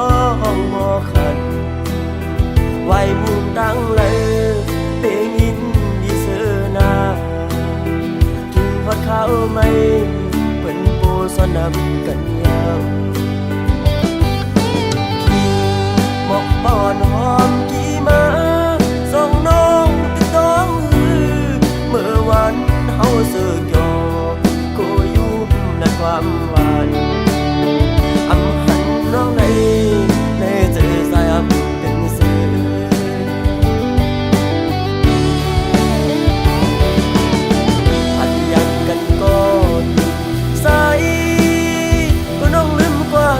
องหมอขันไว้มุมตั้งเลยเปยินดีเสือนากินพอดข้าวไม่เป็นปูสนำกันยาวหมอกปอนหอมกี่มาส่งน้องติดต้องเมื่อวันเฮาเสือกยอก็ยุ่มในความหวานอำหันน้องในเจอสายเป็นเสืออัดยักกันก่อนสายก็น้องลืมกว่า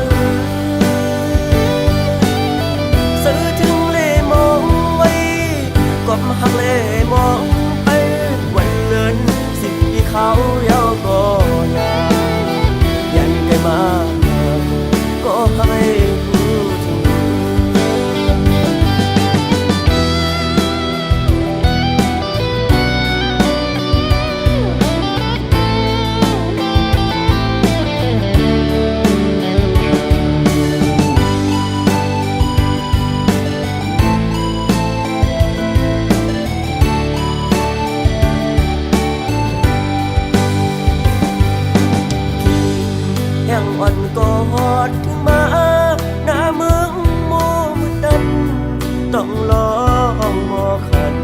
ซื้อถึงเล่มองไว้กอบหักเล่มองไปวันเลินสิ่งที่เขาเย้าก็ยายันไกลมาก็ให้รู้ถึงยังอ่อนกอดถึงมาหน้าเมืองโมมืดดำต้องรอห้องหมอขัน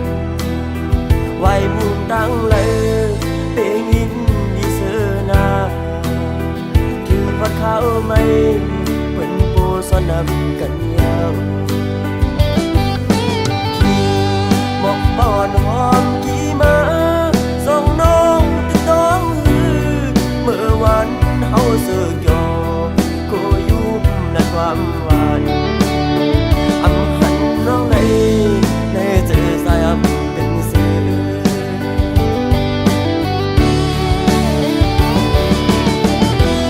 ไว้มุมตั้งเลยเปยินดีเสือนาถึงพอดข้าวไม่เป็นปูสนำกันยาวหมอกปอนหอมกี่มาส่งน้องติดต้องเมื่อวันเฮาเสือกยอก็ยุ่มในความหวานอำหันน้องในเจอสายเป็นเสือ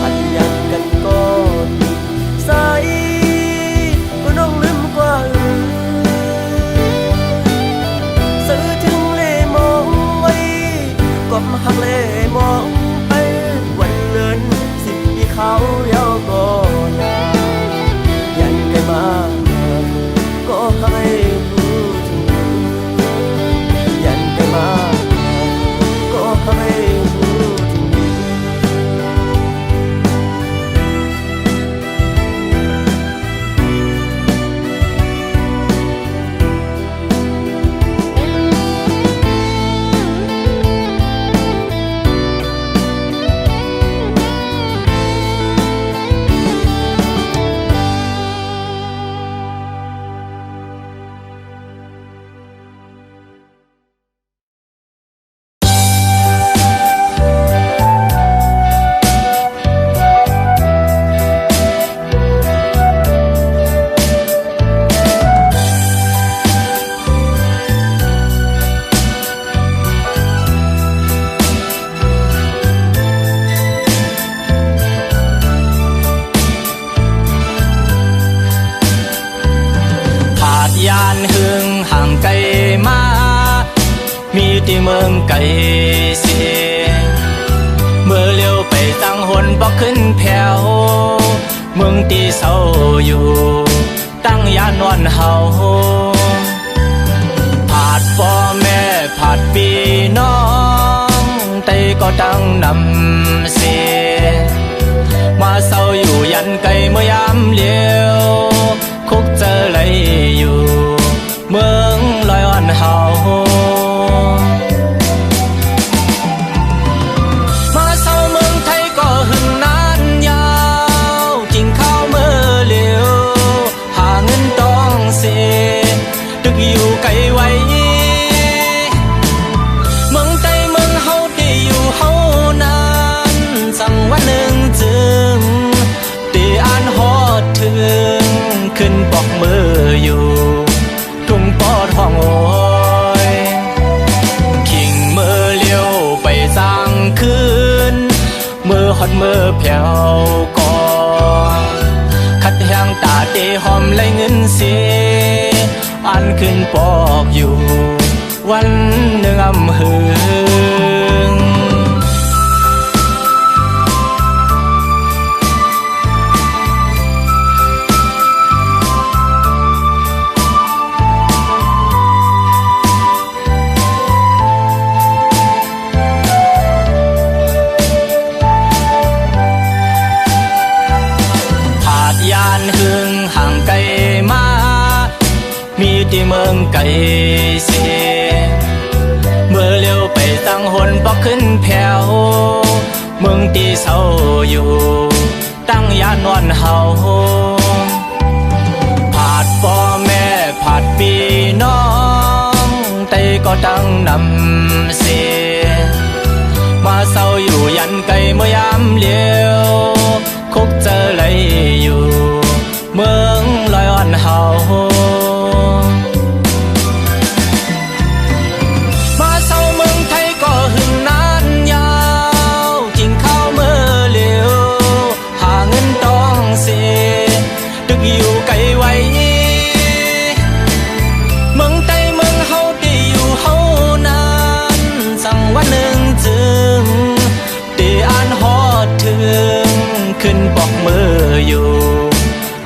อัดยักกันก่อนสายก็น้องลืมกว่าซื้อถึงเล่มองไว้กอบหักเล่มองไปวันเลินสิ่งที่เขาเย้าก็ยายันไกลมาก็ให้รู้ถึงยันไกลมาก็ให้รู้ถึงยานหึงห่างไกลมามีที่เมืองไกลเสียเมื่อเลี้ยวไปตั้งหนบอกขึ้นแผ่วเมืองที่เศร้าอยู่ตั้งยานนอนเฮาผาดพ่อแม่ผาดพี่น้องแต่ก็ตั้งนำเสียมาเศร้าอยู่ยันไกลเมื่อยามเลี้ยวคุกเจอไหลอยู่เมืองลอยอ่อนเฮามาเศร้าเมืองไทยก็หึงนานยาวกินข้าวเมื่อเลี้ยวหาเงินต้องเสียตึกอยู่ไกลไว้เมืองไทยเมืองเฮาได้อยู่เฮานานสั่งวันหนึ่งจึงได้อ่านฮอดถึงขึ้นปอกมืออยู่ทุ่งปอดห้องโอยขิงมือเลี้ยวไปสร้างคืนมือหอดมือแผ่วก่อนคัดแห้งตาเตหอมไหลเงินเสียอันขึ้นปอกอยู่วันหนึ่งอำหึง เสียเมื่อเลี้ยวไปตั้งหนปอกขึ้นแผ่วเมืองตีเศร้าอยู่ตั้งยานอนเฮาผาดพ่อแม่ผาดพี่น้องแต่ก็ตั้งนำเสียมาเศร้าอยู่ยันไกลเมื่อยามเลี้ยวคุกเจอเลยอยู่เมืองลอยอ่อนเฮามาเศร้าเมืองไทยก็หึงนานยาวกินข้าวเมื่อเลี้ยวหาเงินต้องเสียดึกอยู่ไกลไว้เมืองไทยเมืองเฮาได้อยู่เฮานานสั่งวันหนึ่งจึงได้อ่านฮอดถึงขึ้นปอกมืออยู่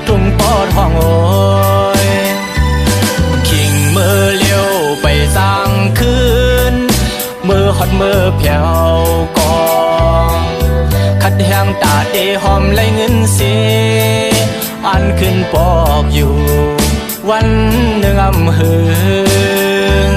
ทุ่งปอดห้องโอยขิงมือเลี้ยวไปสร้างคืนมือฮอดมือแผ่วกองคัดแห้งตาเดหอมไหลเงินเสียอันขึ้นปอกอยู่วันหนึ่งอำหึง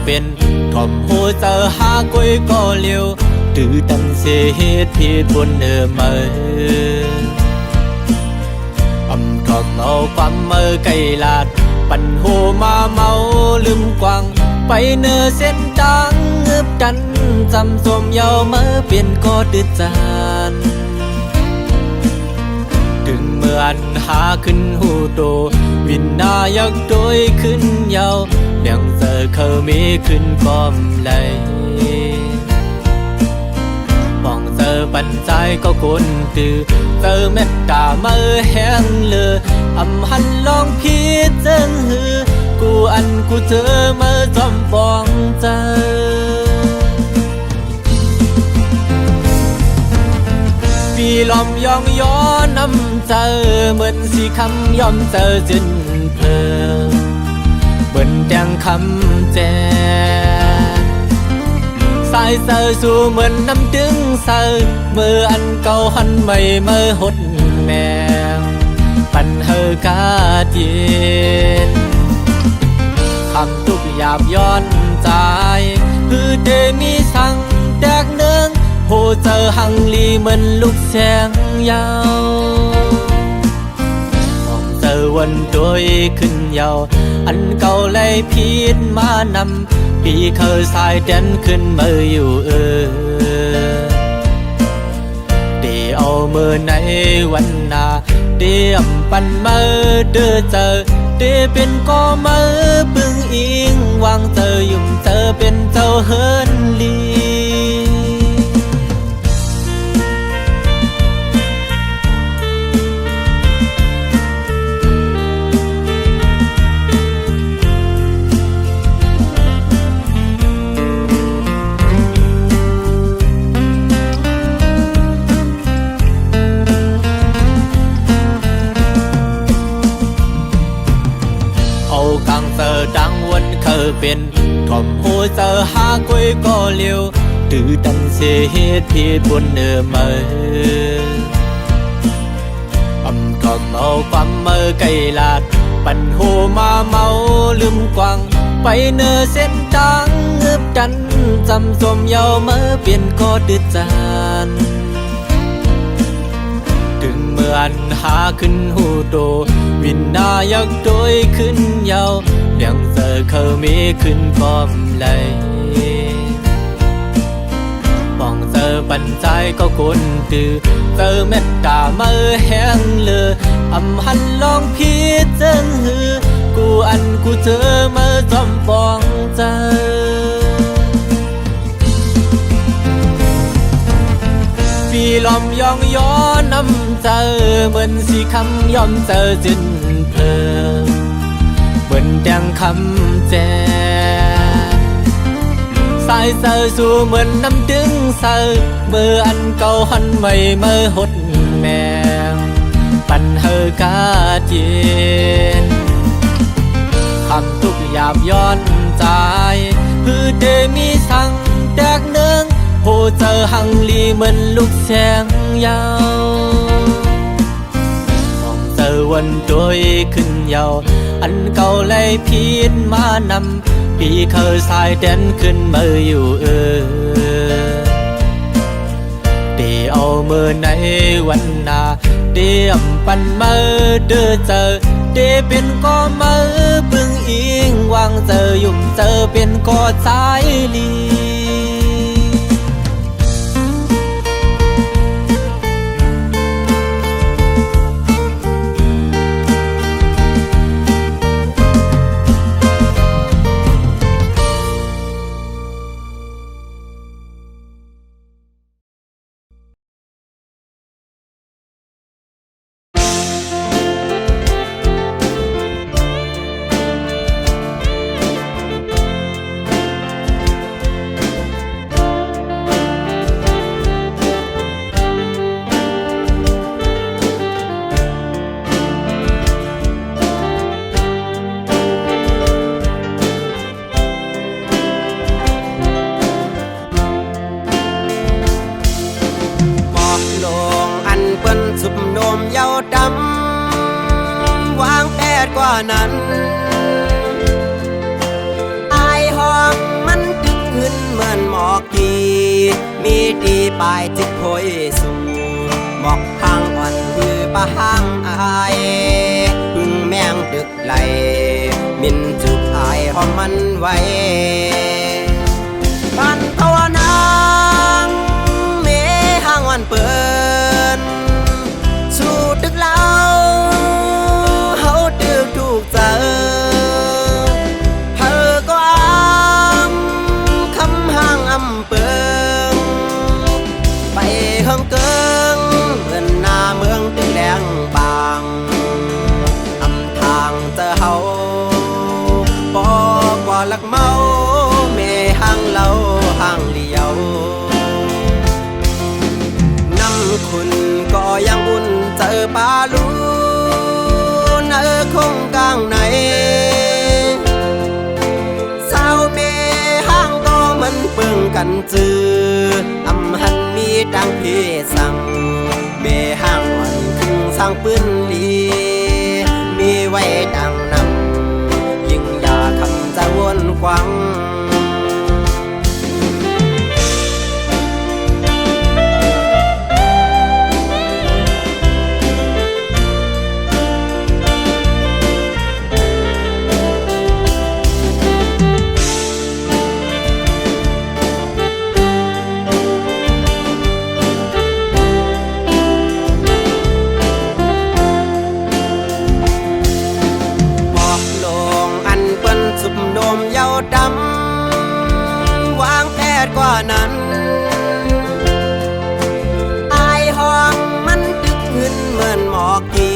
เป็นทอมหูเจอหากุยก็เลี้ยวตื่นตันเสียเหตุผิดบนเดิมเมื่อทอมเอาความเมื่อไกลลาดปั่นหูมาเมาลืมกวางไปเนื้อเส้นจางเงือบดันจำสมเยาเมื่อเปลี่ยนก็ดืดจานถึงเมื่อนหาขึ้นหูโตวินนายักโดยขึ้นเยาเลี้ยงเจอเขามีขึ้นกอมไหลมองเจอปันใจก็กุนตือเจอเม็ดตาเมื่อแห้งเลือหันลองพีเจิงหือกูอันกูเจอเมื่อจอมฟองเจอปีลอมยองย้อนน้ำเจอเหมือนสีคำยอมเจอจนเพลิงเหมือนแดงคำแจสายเสือสู่เหมือนน้ำดึงเสือเมื่ออันเก่าหันใหม่เมื่อหดแมงปันเฮอกาเย็นคำทุกหยาบย้อนใจคือเดมีสั่งแดกเนืองโหเจอหังลีเหมือนลูกแสงยาวมองเจอวันโดยขึ้นยาวอันเก่าไล่พีดมานำปีเคยสายเด่นขึ้นมืออยู่เดี๋ยวเอามือในวันนาเดี๋ยวปันมือเดือเจอเดี๋ยวเป็นก็มือปึงอิงวางเจอยุ่มเจอเป็นเจ้าเฮินลีดังวันเคยเป็นทอมหูเจอหากุยก็เลี้ยวตื่นตันเสียเหตุผิดบนเดิมเมื่อทอมเอาความเมื่อไกลลาดปั่นหูมาเมาลืมกวางไปเนื้อเส้นจางเงือบดันจำสมเยาเมื่อเปลี่ยนก็ดืดจานถึงเมื่อ อันหาขึ้นหูโตวินนายักโดยขึ้นยาวเลี้ยงเจอเคยมีขึ้นพร้อมเลยป้องเจอปัญใจก็คนตือเจอเม็ดตาเมื่อแห้งเลยอำหันลองพีเจนหือกูอันกูเจอเมื่อจอมปองเจอปีลอมยองย้อนน้ำเจอเหมือนสีคำยอมเจอจินเพลิงเหมือนแดงคำแจสายเซอสู่เหมือนน้ำดึงเซอเมื่ออันเก่าหันไม่เมื่อหดแมงปันเฮอกาเจียนคำทุกหยาบย้อนใจคือเดมีสั่งแตกเนืองโหเจอหังลีเหมือนลูกแสงยาวมองเจอวันโดยขึ้นยาวอันเก่าเลยพีดมานำปีเคยสายเด่นขึ้นมาอยู่เดี๋ยวเอาเมื่อในวันนาเดี๋ยมปันมาเดือเจอเดี๋ยเป็นก็มาบึงอิงวางเจอยุ่มเจอเป็นก็สายลีสุบโนมเยาดำวางแปดกว่านั้นอายห้องมันดึกขึ้นเหมือนหมอกกีมีดีปลายจิตโพยสูงหมอกห้างอ่อนคือปะห้างอายพึ่งแมงดึกไหลมินจุบอายหอมมันไว้บ้านตัวนางเมห้างอ่อนเปิดดึกแล้วเขาดึกถูกเจอเธอก็คำห่างเปิงไปเฮิงเกิงเหมือนหน้าเมืองตึงแดงบางทางเจอเขาบอกว่าลักเมาเมห่างเราห่างเลียวน้ำคุณก็ยังอุ่นเจอปลาลูนคงกลางในสาวเมห้างก็มันเปิงกันจือหันมีดังพี่สั่งเมห้างวันคึงสร้างปืนลีมีไว้ดังนำยิ่งอย่าคำจะวนควังดำวางแปดกว่านั้นอายห้องมันดึกขึ้นเหมือนหมอกกี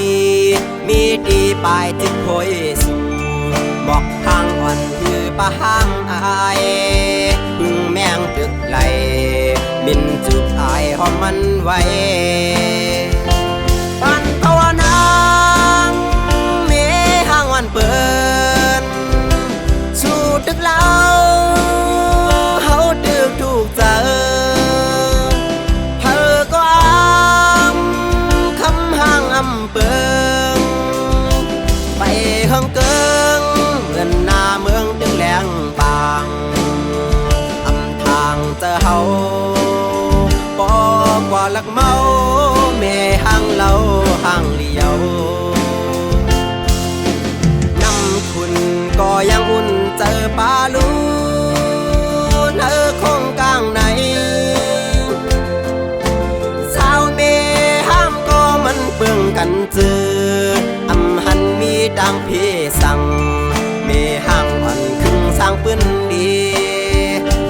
มีดีปลายจิตโพยสูงบอกห้างอ่อนคือปะห้างอายพึ่งแมงดึกไหลมินจุบอายหอมมันไว้ปันตัวนางเมห้างอ่อนเปิดดึกแล้วเขาดึกถูกเจอเธอก็คำห่างเปิงไปเฮิงเกิงเหมือนหน้าเมืองตึงแหลงบางทางเจอเขาบอกว่าลักเมา แม่ห่างเราห่างเลียวน้ำคุณก็ยังอุ่นเจอปลาลูนคงกลางไหนสาวเมห้ามก็มันเปื่องกันเจออำหันมีดังพี่สั่งเมห้างอ่อนครึ่งสร้างปืนดี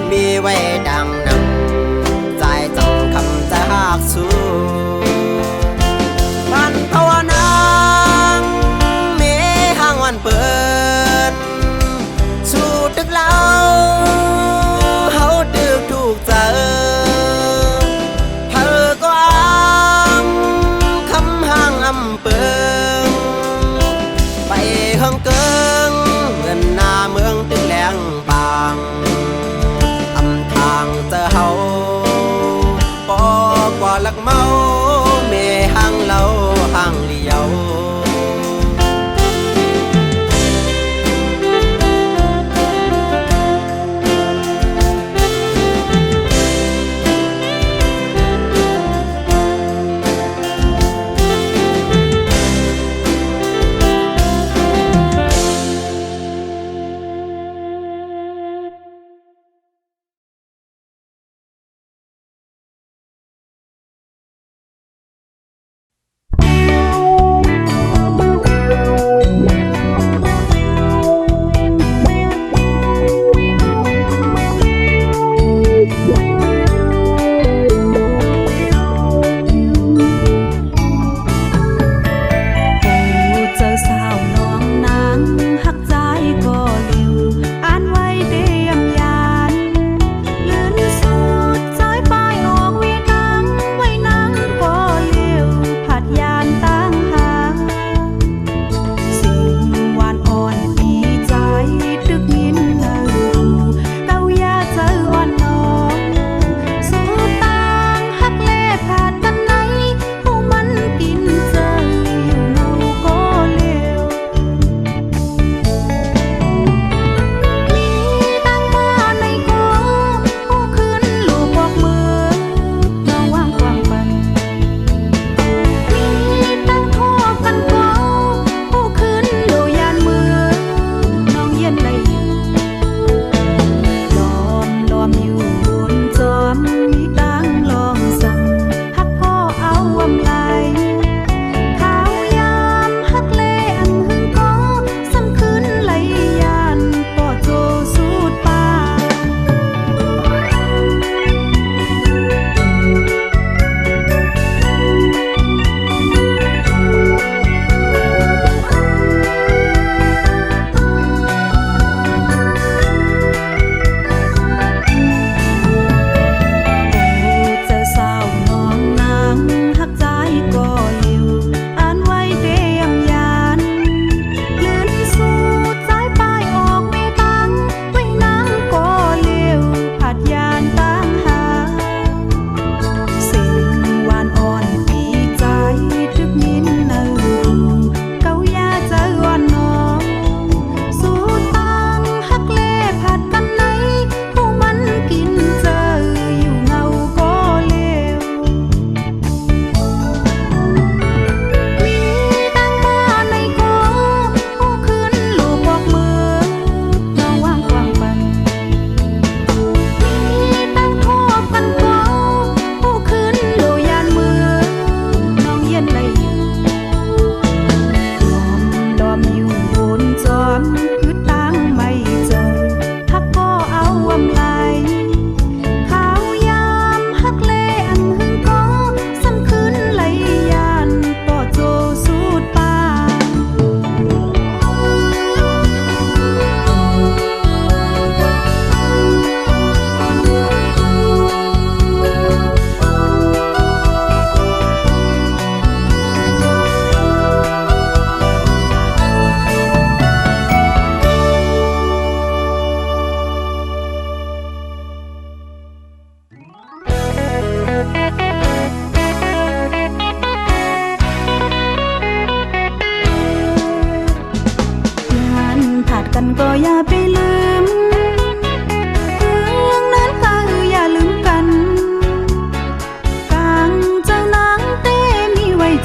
มีไว้ดังนำใจจังคำจะหากสู้มันภาวนาเมห้างอ่อนเปิดสู่ตึกเราเฮาตึกถูกเจอเธอก็อ้างคำห้างอำเปิงไปเฮิงเกิงเงินหน้าเมืองตึกแหลงบางอำทางเจอเฮาปอกว่าลักเมาเมห้างเราห่างเลียว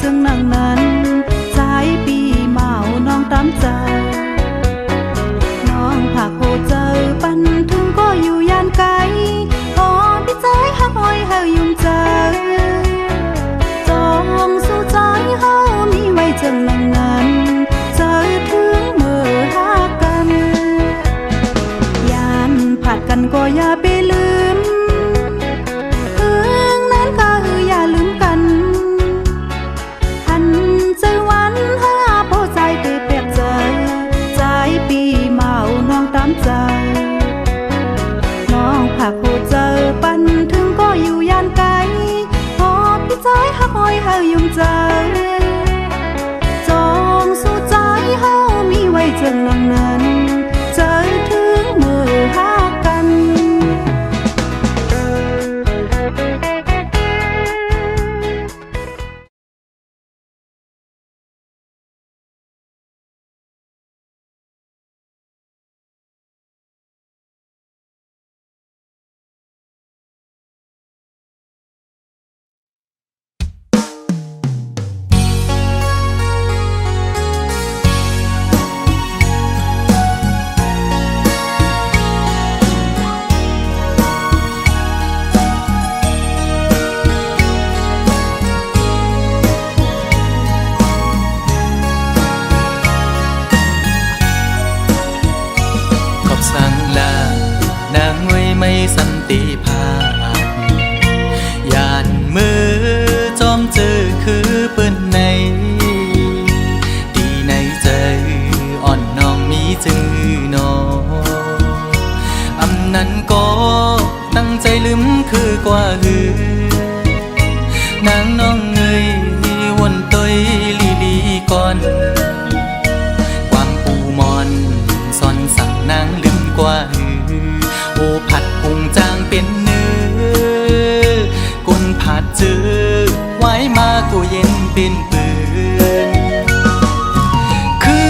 จึงนั่งนั้นสายปีเมาน้องตามใจน้องผักโหเจอปันถึงก็อยู่ย่านไกลพอพี่ใจหักหอยเฮายุ่งเจอจองสู่ใจเฮามีไว้จึงนั่งนั้นเจอถึงเมื่อหากันยานผัดกันก็อย่าไปลืมถึงนั้นก็อย่าลืมกันหันใจวันหาพอใจเตเปียกใจใจปีเมาน้องตามใจน้องผักโหเจอปันถึงก็อยู่ย่านไกลพอพี่ใจหักหอยเฮายุ่งใจจองสู่ใจเฮามีไว้จึงหลังนั้นเจอถึงเมื่อหากัน สั่งลานางไว้ไม่สันติภาพยานมือจอมเจอคือเปิ้นในดีในใจอ่อนน้องมีจือหนออำนั้นก็ตั้งใจลืมคือกว่าหือนางน้องเงยวนตอยลีก่อนความปูมอนซ่อนสั่งนางลืมกว่าหือโอผัดพุงจางเป็นเนื้อกุนผัดเจอไว้มากูเย็นเป็นปืนคื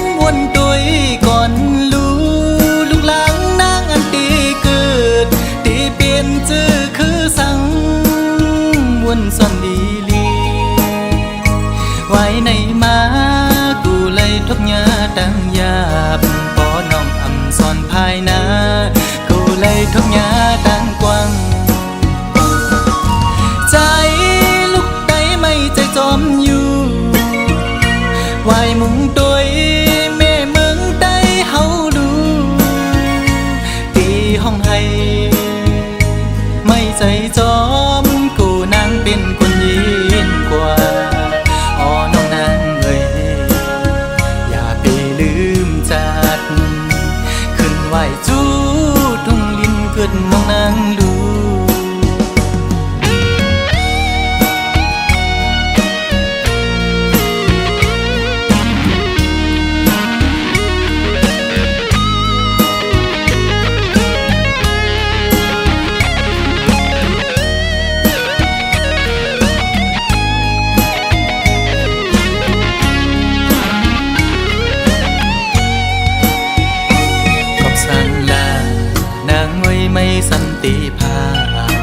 นวนตัวก่อนลูกหลังนางอันตีเกิดตีเปลี่ยนเจอคือสั่งวนซ่อนดีลีไว้ในมากูเลยทบยาดังยาบปอน้องอำซ่อนภายนากูเลยทบยาดังกว้างใจลูกไตไม่ใจจอมอยู่ไว้มุงตัวแม่เมืองใต้เฮาดูตีห้องให้ไม่ใจจอมกูนางเป็นคนยินกว่าอ๋อน้องนางเอ้ยอย่าไปลืมจัดขึ้นไหวจูทุ่งลินเกิดน้องนางดู ไม่สันติภาพ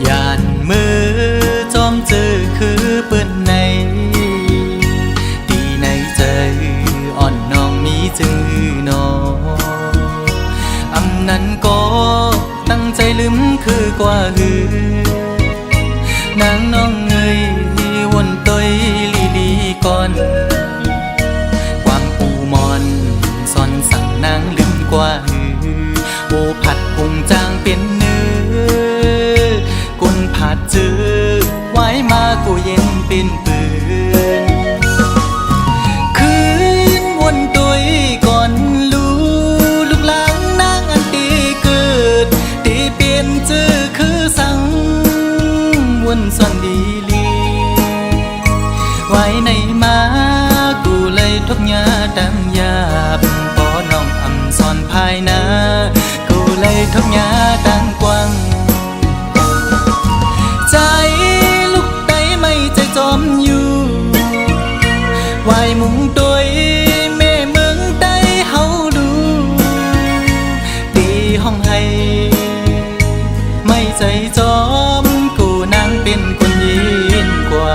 ยานมือจอมเจอคือเปิ้นในดีในใจอ่อนน้องมีจือหนออำนั้นก็ตั้งใจลืมคือกว่าหือนางน้องเงยวนตอยลีก่อนความปูมอนซ่อนสั่งนางลืมกว่าหือโอผัดพุงจางเป็นเนื้อกุนผัดเจอไว้มากูเย็นเป็นปืนคืนวนตัวก่อนลูกหลังนางอันตีเกิดตีเปลี่ยนเจอคือสั่งวนซ่อนดีลีไว้ในมากูเลยทบยาดังยาบปอน้องอำซ่อนภายนาเลยทบยาดังกว้างใจลูกไตไม่ใจจอมอยู่ไว้มุงตัวแม่เมืองใต้เฮาดูตีห้องให้ไม่ใจจอมกูนางเป็นคนยินกว่า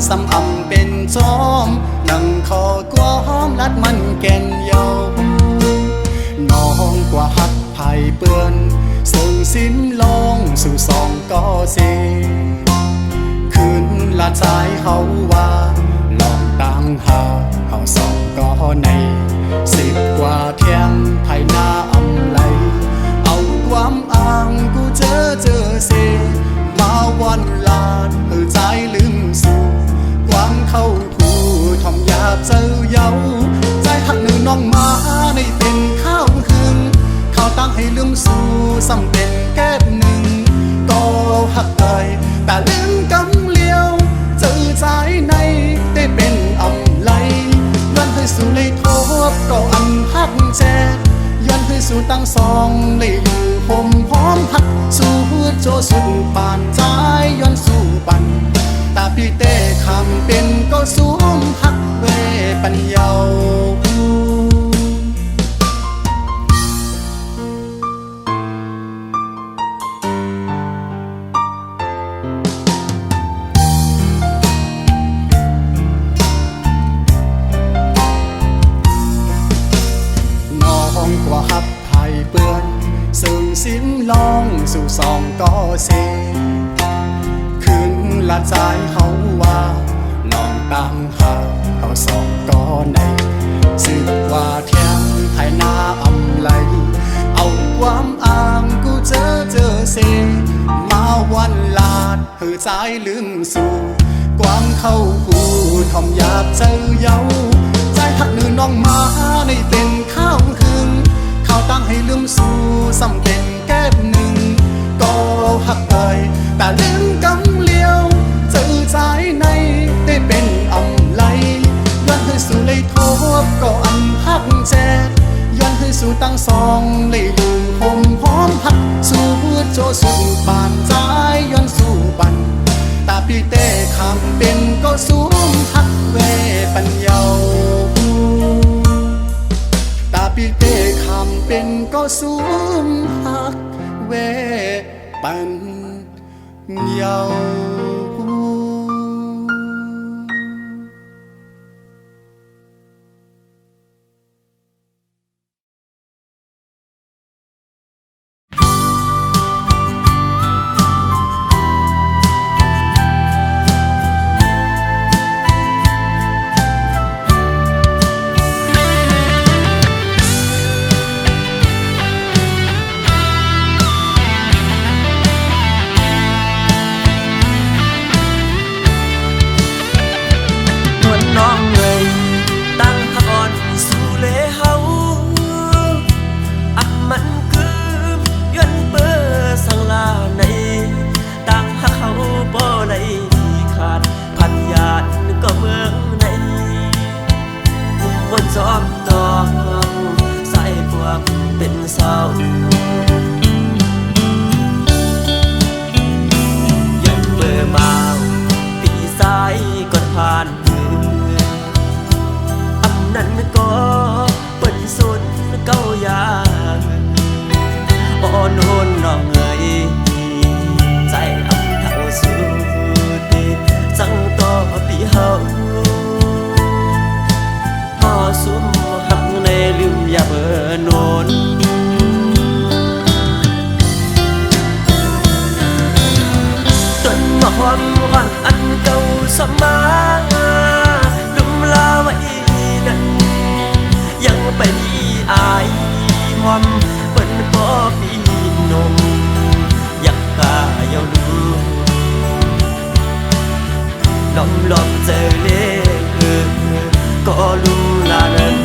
สำอำเป็นจอมนั่งคอกวอมลัดมันแก่นเยาน้องกว่าหักไผ่เปื้อนส่งสิ้นลองสู่สองก็เสคืนละใจเขาว่าลองตามหาเขาสองก็ใน10 กว่าเที่ยงไทยหน้าอำไลเอาความอ้างกูเจอเสมาวันลาดเออใจลืมสู่ความเข้าผู้ทอมยาบเจอเยาใจหักหนึ่งน้องมาในเป็นข้าวคืนเขาตั้งให้ลืมสู่ซ้ำเป็นแก้บหนึ่งก็หักเอ่ยแต่ลืมกำเลี้ยวเจอใจในได้เป็นอำไลย้อนให้สู่ในทบก็อันหักแจย้อนให้สู่ตั้งสองเลยอยู่ห่มพร้อมหักสู่โจสุดปานใจย้อนสู่ปันตาพี่เต้คำเป็นก็สวมหักเวปัญญากว่าหับไผ่เปื้อนซึ่งสิ้นลองสู่สองก็เสคืนละใจเขาว่าลองตามหาเขาสองก็ใน10 กว่าเที่ยงไทยหน้าอำไลเอาความอ้างกูเจอเสมาวันลาดเหือใจลืมสู่ความเข้าผู้ทอมยาบเจอเยาใจหักหนึ่งน้องมาในเป็นข้าวคืนเขาตั้งให้ลืมสู่ซ้ำเป็นแก้บหนึ่งก็หักเอ่ยแต่ลืมกำเลี้ยวเจอใจในได้เป็นอำไลย้อนให้สู่เลยทบก็อันหักแจย้อนให้สู่ตั้งสองเลยอยู่ห่มพร้อมหักสู่โจสุดปานใจย้อนสู่ปันตาพี่เต้คำเป็นก็สวมหักเวปัญญาตาพี่เต้คำเป็นก็สวมหักเวปัญญาจอมตองใส่พวกเป็นเศร้ายันเบอร์มาปีสายก่อนผ่านมืออำนั้นก็เป็นสุดเก้ายาอ่อนโอนน้องเอ๋ยใจอำเท่าสุดจังต่อปีเฮาสุมหักในลืมอย่าเบอโนนต้นมะฮอมหวันอันเก่าสมาลุมลาไว้นั้นยังไปอายหอมเป็นพ่อพี่นมอยากกาเยาลูน้องลองเจอเล่ก็รู้ลานั้น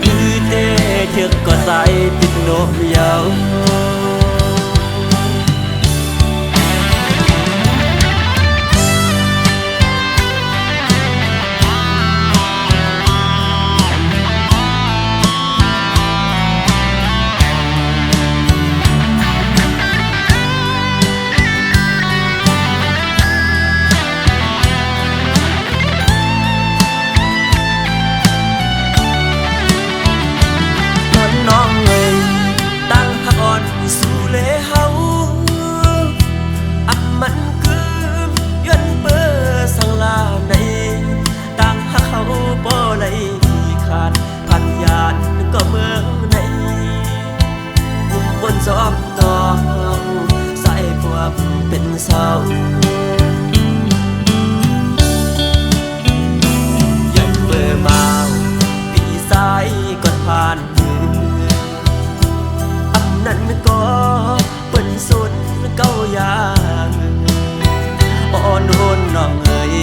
มือเทเทือกก็ใส่ติดโนมยาว เศร้ายังเบื่อมาปีสายก่อนผ่านมืออันนั้นก็เป็นสุดเก้าอย่างอ่อนโอนน้องเอ๋ย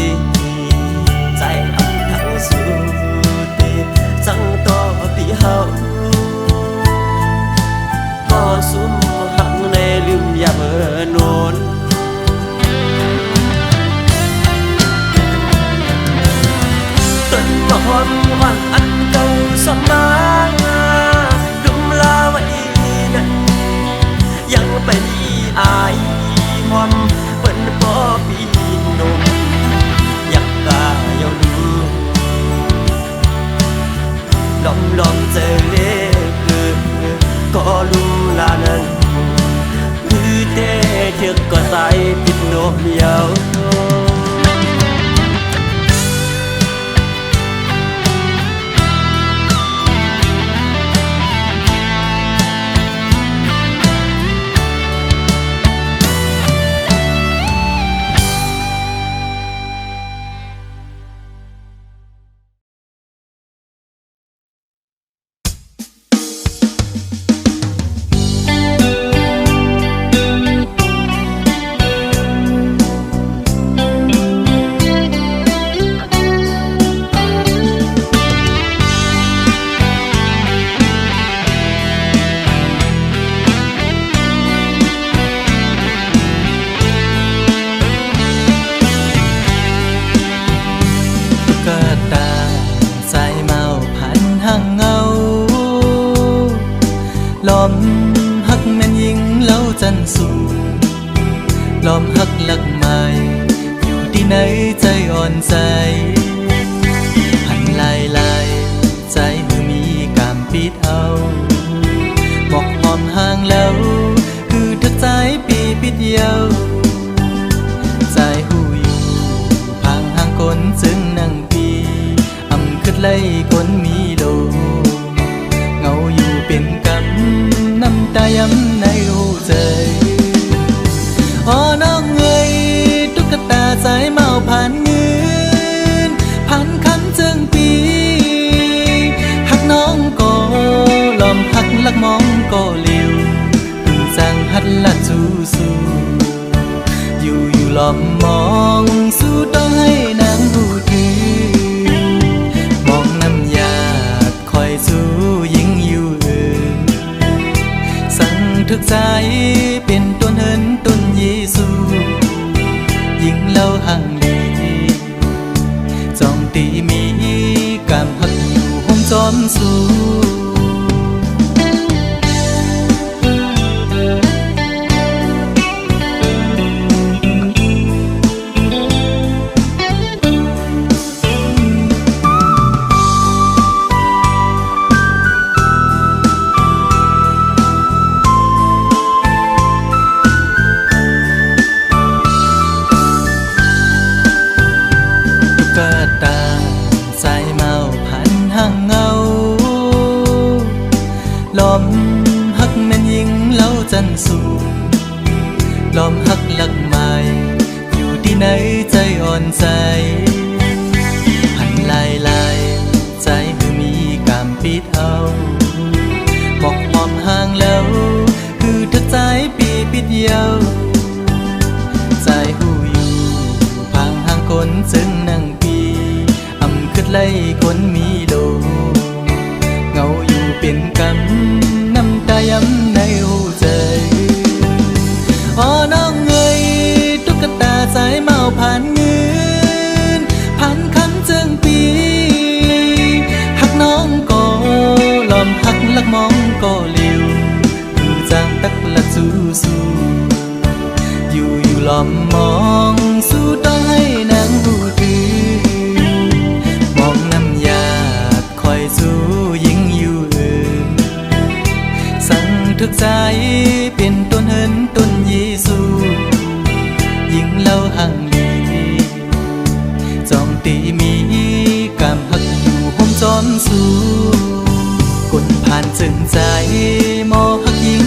ใจอับทั้งสุดจังต่อปีเฮาก็สุมหักในลืมอย่าเมื่อโนนต้นมะฮอนวันอันเก่าสมาดุมลาไว้นั้นยังไปมีอายหอมเป็นพ่อปีนมอยากกาเยาดูลองเจอเล็กก็ลุมลานั้นคือเต้เทือกก็ใส่ปิดนมเยาลอมหักแม่นยิงเล่าจันสูลอมหักหลักไม้อยู่ที่ไหนใจอ่อนใจหันลายใจมือมีกามปิดเอาบอกหอมห่างแล้วคือทักใจปีปิดเยาใจหูอยู่พังห่างคนจึงนั่งปีอำขึ้นไล่คนมีโลเงาอยู่เป็นกำน้ำตาย้ำในหูใจอ๋อน้องเอ๋ยตุ๊กตาสายเมาผ่านเงินผ่านคำจึงปีหักน้องก็ลอมหักลักมองก็เลี้ยวพึ่งสั่งหัดลัดสู้อยู่ลอมมองสู้ต้องให้นางหูถือมองน้ำยาคอยสู้ยิ่งอยู่สั่งทึกใจเป็นต้นเหินต้นเยซูยิ่งเล่าห่างลีจองตีมีกามหักอยู่ห้องจอมสู้ลอมหักแม่นยิงเล่าจันสูลอมหักหลักไม้อยู่ที่ไหนใจอ่อนใจหันลายใจมือมีกามปิดเอาบอกหอมห่างแล้วคือทักใจปีปิดเยาใจหูอยู่พังห่างคนจึงนั่งปีอำขึ้นไล่คนมีโลเงาอยู่เป็นกำน้ำตาย้ำในหูใจอ๋อน้องเอ๋ยตุ๊กตาสายเมาผ่านเงินผ่านคำจึงปีหักน้องก็ลอมหักลักมองก็เลี้ยวคือจางตักละสู้อยู่ลอมมองสู้ต้องให้นางหูถือมองน้ำยาคอยสู้ยิ่งอยู่สั่งทึกใจเป็นต้นเหินต้นเยซูยิ่งเล่าห่างลีจองตีมีกามหักอยู่ห้องจอมสู้กลผ่านจึงใจมอหักยิ่ง